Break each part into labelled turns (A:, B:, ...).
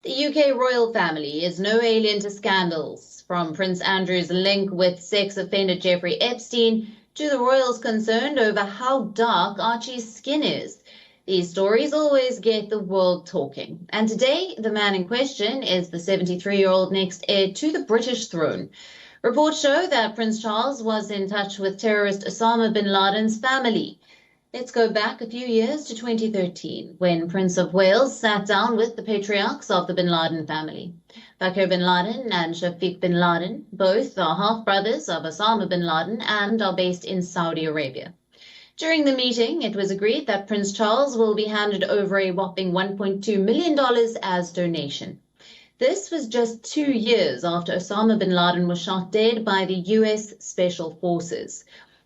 A: The UK royal family is no alien to scandals, from Prince Andrew's link with sex offender Jeffrey Epstein to the royals concerned over how dark Archie's skin is. These stories always get the world talking. And today, the man in question is the 73-year-old next heir to the British throne. Reports show that Prince Charles was in touch with terrorist Osama bin Laden's family. Let's go back a few years to 2013, when Prince of Wales sat down with the patriarchs of the bin Laden family. Bakr bin Laden and Shafiq bin Laden, both are half-brothers of Osama bin Laden and are based in Saudi Arabia. During the meeting, it was agreed that Prince Charles will be handed over a whopping $1.2 million as donation. This was just 2 years after Osama bin Laden was shot dead by the US Special Forces.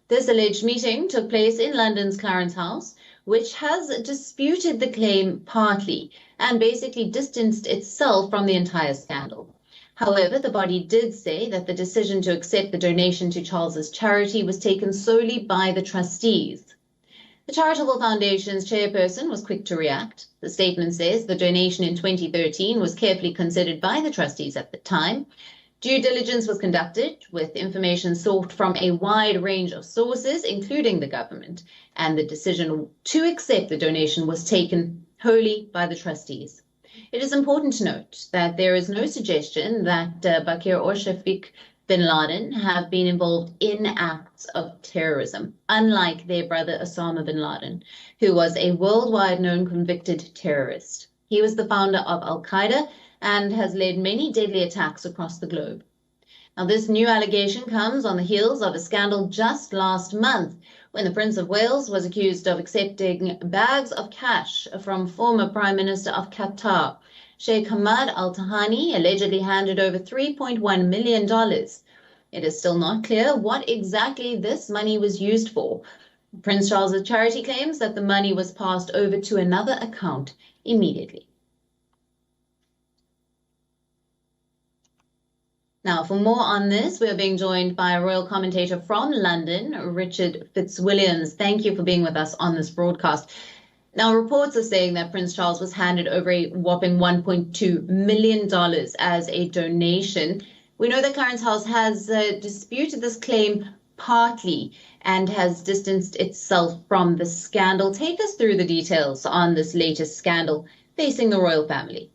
A: This alleged meeting took place in London's Clarence House, which has disputed the claim partly and basically distanced itself from the entire scandal. However, the body did say that the decision to accept the donation to Charles's charity was taken solely by the trustees. The charitable foundation's chairperson was quick to react. The statement says the donation in 2013 was carefully considered by the trustees at the time. Due diligence was conducted with information sought from a wide range of sources, including the government, and the decision to accept the donation was taken wholly by the trustees. It is important to note that there is no suggestion that Bakr or Shafiq bin Laden have been involved in acts of terrorism, unlike their brother Osama bin Laden, who was a worldwide known convicted terrorist. He was the founder of Al-Qaeda and has led many deadly attacks across the globe. Now, this new allegation comes on the heels of a scandal just last month when the Prince of Wales was accused of accepting bags of cash from former Prime Minister of Qatar. Sheikh Hamad Al Thani allegedly handed over $3.1 million. It is still not clear what exactly this money was used for. Prince Charles's charity claims that the money was passed over to another account immediately. Now, for more on this, we are being joined by a royal commentator from London, Richard Fitzwilliams. Thank you for being with us on this broadcast. Now, reports are saying that Prince Charles was handed over a whopping $1.2 million as a donation. We know that Clarence House has disputed this claim partly and has distanced itself from the scandal. Take us through the details on this latest scandal facing the royal family.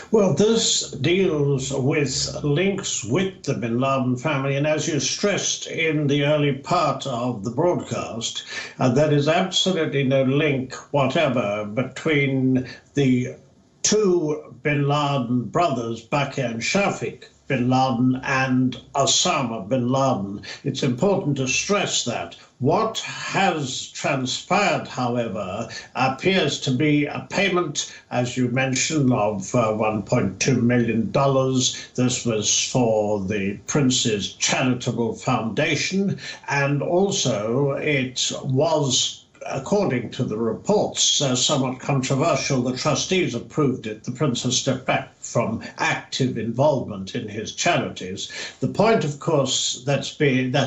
B: Well, this deals with links with the bin Laden family, and as you stressed in the early part of the broadcast, there is absolutely no link whatever between the two bin Laden brothers, Bakr and Shafiq bin Laden, and Osama bin Laden. It's important to stress that. What has transpired, however, appears to be a payment, as you mentioned, of $1.2 million. This was for the Prince's charitable foundation, and also it was, according to the reports, somewhat controversial. The trustees approved it. The Prince has stepped back from active involvement in his charities. The point, of course, that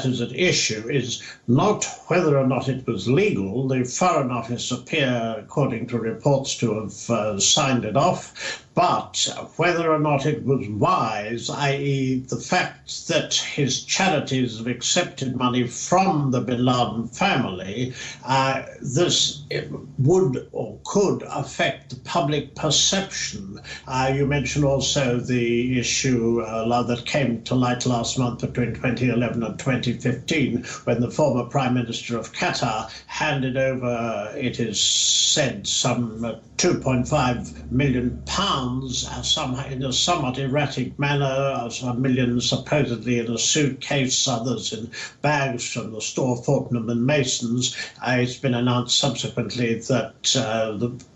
B: is at issue is not whether or not it was legal. The Foreign Office appear, according to reports, to have signed it off, but whether or not it was wise, i.e. the fact that his charities have accepted money from the bin Laden family, this would or could affect the public perception. You mentioned also the issue that came to light last month between 2011 and 2015, when the former Prime Minister of Qatar handed over, it is said, some £2.5 million somehow in a somewhat erratic manner, some millions supposedly in a suitcase, others in bags from the store Fortnum and Mason's. It's been announced subsequently that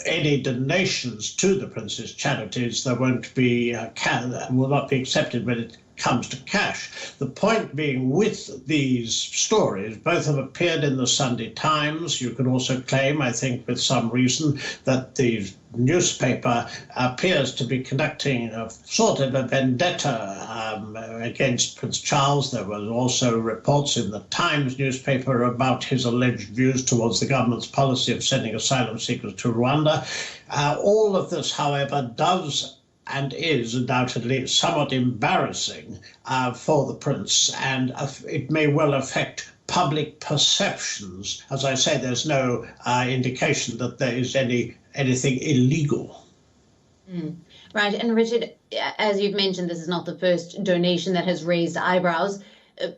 B: any donations to the Prince's charities will not be accepted when it comes to cash. The point being with these stories, both have appeared in the Sunday Times. You can also claim, I think with some reason, that the newspaper appears to be conducting a sort of a vendetta against Prince Charles. There were also reports in the Times newspaper about his alleged views towards the government's policy of sending asylum seekers to Rwanda. All of this, however, does and is undoubtedly somewhat embarrassing for the prince, and it may well affect public perceptions. As I say, there's no indication that there is anything illegal.
A: Right. And Richard, as you've mentioned, this is not the first donation that has raised eyebrows.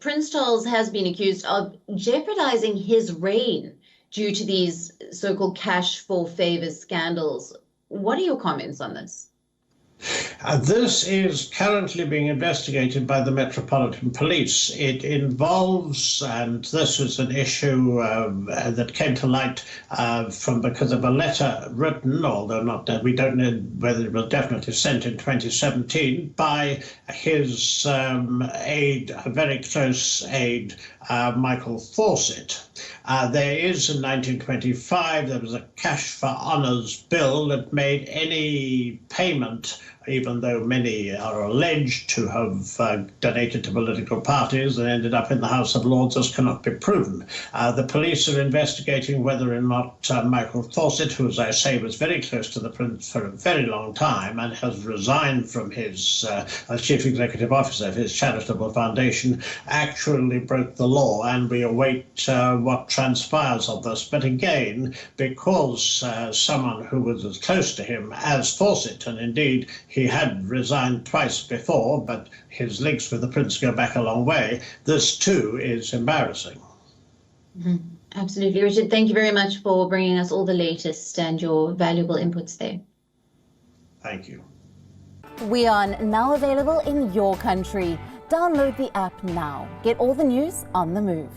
A: Prince Charles has been accused of jeopardizing his reign due to these so-called cash for favors scandals. What are your comments on this?
B: This is currently being investigated by the Metropolitan Police. It involves, and this is an issue that came to light because of a letter written, although not, we don't know whether it was definitely sent in 2017, by his aide, a very close aide, Michael Fawcett. There is, in 1925, there was a cash for honours bill that made any payment, even though many are alleged to have donated to political parties and ended up in the House of Lords, this cannot be proven. The police are investigating whether or not Michael Fawcett, who, as I say, was very close to the Prince for a very long time and has resigned from his as chief executive officer of his charitable foundation, actually broke the law, and we await what transpires of this. But again, because someone who was as close to him as Fawcett, and indeed he had resigned twice before, but his links with the prince go back a long way, this too is embarrassing.
A: Absolutely. Richard, thank you very much for bringing us all the latest and your valuable inputs there.
B: Thank you.
C: WION, now available in your country. Download the app now. Get all the news on the move.